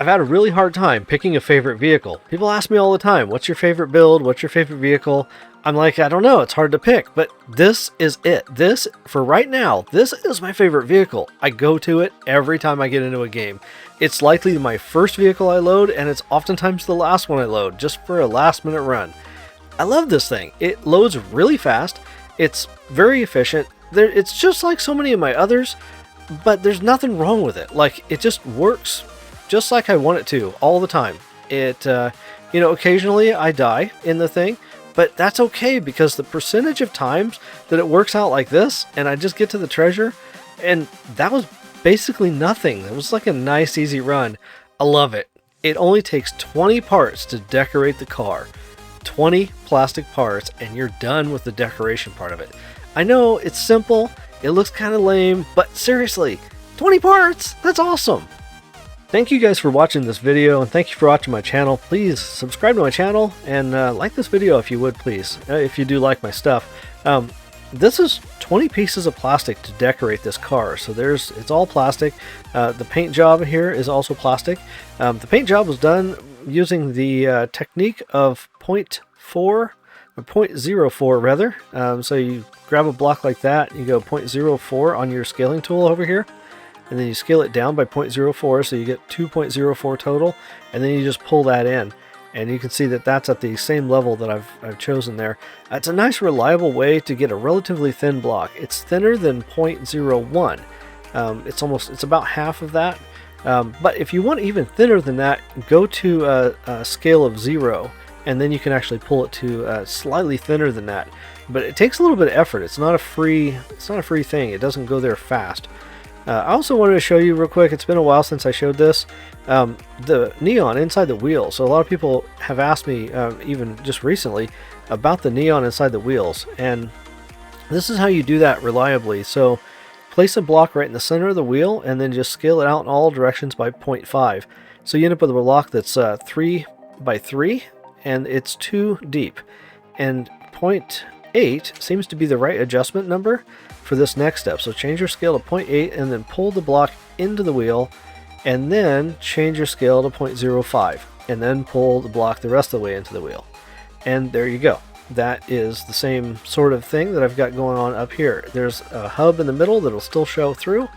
I've had a really hard time picking a favorite vehicle. People ask me all the time, what's your favorite build? What's your favorite vehicle? I'm like, I don't know. It's hard to pick, but this is it. This, for right now, this is my favorite vehicle. I go to it every time I get into a game. It's likely my first vehicle I load, and it's oftentimes the last one I load, just for a last minute run. I love this thing. It loads really fast. It's very efficient. It's just like so many of my others, but there's nothing wrong with it. Like, it just works just like I want it to all the time. It, occasionally I die in the thing, but that's okay because the percentage of times that it works out like this and I just get to the treasure, and that was basically nothing. It was like a nice, easy run. I love it. It only takes 20 parts to decorate the car. 20 plastic parts and you're done with the decoration part of it. I know it's simple, it looks kind of lame, but seriously, 20 parts! That's awesome! Thank you guys for watching this video, and thank you for watching my channel. Please subscribe to my channel and like this video if you would, please, if you do like my stuff. This is 20 pieces of plastic to decorate this car. So it's all plastic. The paint job here is also plastic. The paint job was done using the technique of 0.04 rather. So you grab a block like that, you go 0.04 on your scaling tool over here, and then you scale it down by 0.04, so you get 2.04 total, and then you just pull that in. And you can see that that's at the same level that I've chosen there. It's a nice reliable way to get a relatively thin block. It's thinner than 0.01. It's about half of that. But if you want even thinner than that, go to a scale of 0, and then you can actually pull it to slightly thinner than that. But it takes a little bit of effort. It's not a free thing. It doesn't go there fast. I also wanted to show you real quick, it's been a while since I showed this, the neon inside the wheel. So a lot of people have asked me, even just recently, about the neon inside the wheels. And this is how you do that reliably. So place a block right in the center of the wheel and then just scale it out in all directions by 0.5. So you end up with a block that's 3 by 3 and it's 2 deep. And 0.8 seems to be the right adjustment number for this next step. So change your scale to 0.8 and then pull the block into the wheel, and then change your scale to 0.05 and then pull the block the rest of the way into the wheel. And there you go. That is the same sort of thing that I've got going on up here. There's a hub in the middle that'll still show through,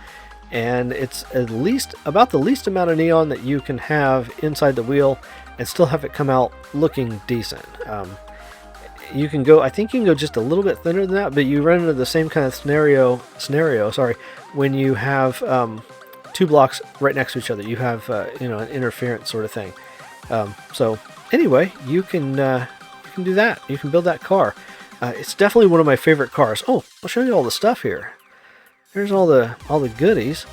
and it's at least about the least amount of neon that you can have inside the wheel and still have it come out looking decent. You can go, I think you can go just a little bit thinner than that, but you run into the same kind of scenario, when you have two blocks right next to each other. You have, an interference sort of thing. So anyway, you can do that. You can build that car. It's definitely one of my favorite cars. Oh, I'll show you all the stuff here. There's all the goodies.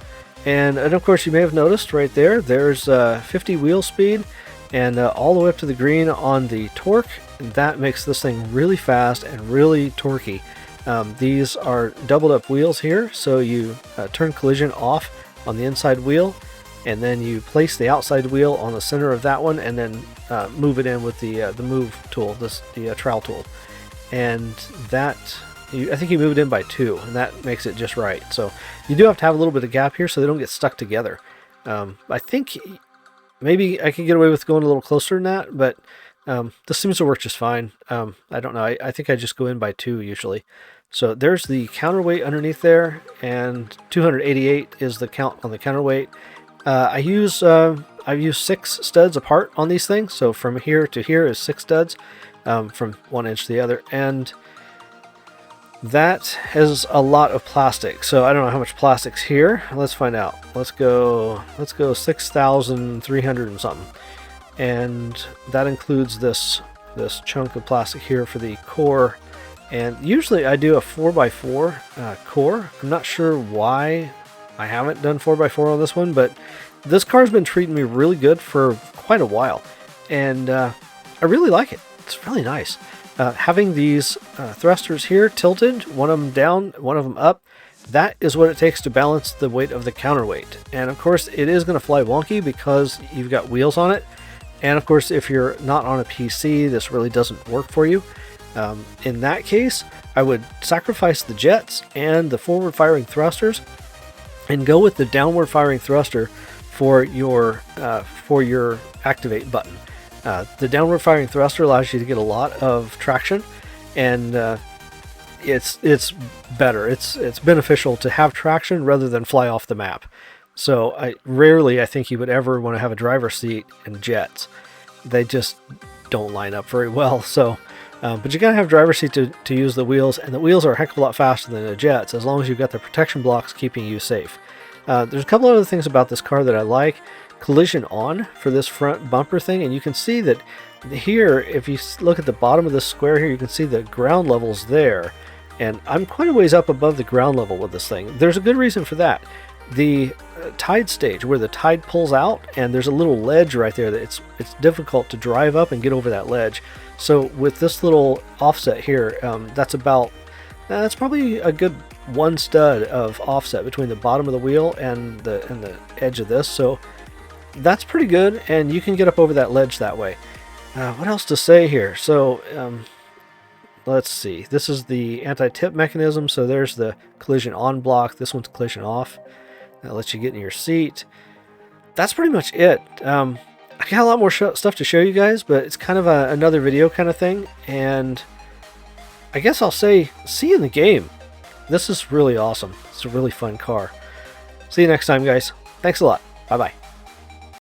And of course, you may have noticed right there, there's 50 wheel speed and all the way up to the green on the torque. And that makes this thing really fast and really torquey. These are doubled up wheels here, so you turn collision off on the inside wheel, and then you place the outside wheel on the center of that one, and then move it in with the move tool, the trowel tool. And that, I think you move it in by 2, and that makes it just right. So you do have to have a little bit of gap here so they don't get stuck together. I think maybe I could get away with going a little closer than that, but this seems to work just fine. I don't know. I think I just go in by 2 usually. So there's the counterweight underneath there, and 288 is the count on the counterweight. I've used 6 studs apart on these things. So from here to here is 6 studs, from one edge to the other, and that has a lot of plastic. So I don't know how much plastic's here. Let's find out. Let's go 6,300 and something. And that includes this chunk of plastic here for the core. And usually I do a 4x4 core. I'm not sure why I haven't done 4x4 on this one, but this car's been treating me really good for quite a while, and I really like it. It's really nice. Having these thrusters here tilted, one of them down, one of them up, that is what it takes to balance the weight of the counterweight. And of course it is going to fly wonky because you've got wheels on it. And of course, if you're not on a PC, this really doesn't work for you. In that case, I would sacrifice the jets and the forward firing thrusters and go with the downward firing thruster for your activate button. The downward firing thruster allows you to get a lot of traction, and it's better. It's beneficial to have traction rather than fly off the map. So I think you would ever want to have a driver's seat in jets. They just don't line up very well. So, but you gotta have driver's seat to use the wheels, and the wheels are a heck of a lot faster than the jets as long as you've got the protection blocks keeping you safe. There's a couple other things about this car that I like. Collision on for this front bumper thing, and you can see that here, if you look at the bottom of this square here, you can see the ground level's there, and I'm quite a ways up above the ground level with this thing. There's a good reason for that. The tide stage, where the tide pulls out, and there's a little ledge right there that it's difficult to drive up and get over that ledge. So with this little offset here, that's probably a good one stud of offset between the bottom of the wheel and the edge of this. So that's pretty good, and you can get up over that ledge that way. What else to say here? So let's see. This is the anti-tip mechanism. So there's the collision on block. This one's collision off. That lets you get in your seat. That's pretty much it. I got a lot more stuff to show you guys, but it's kind of another video kind of thing. And I guess I'll say see you in the game. This is really awesome. It's a really fun car. See you next time, guys. Thanks a lot. Bye-bye.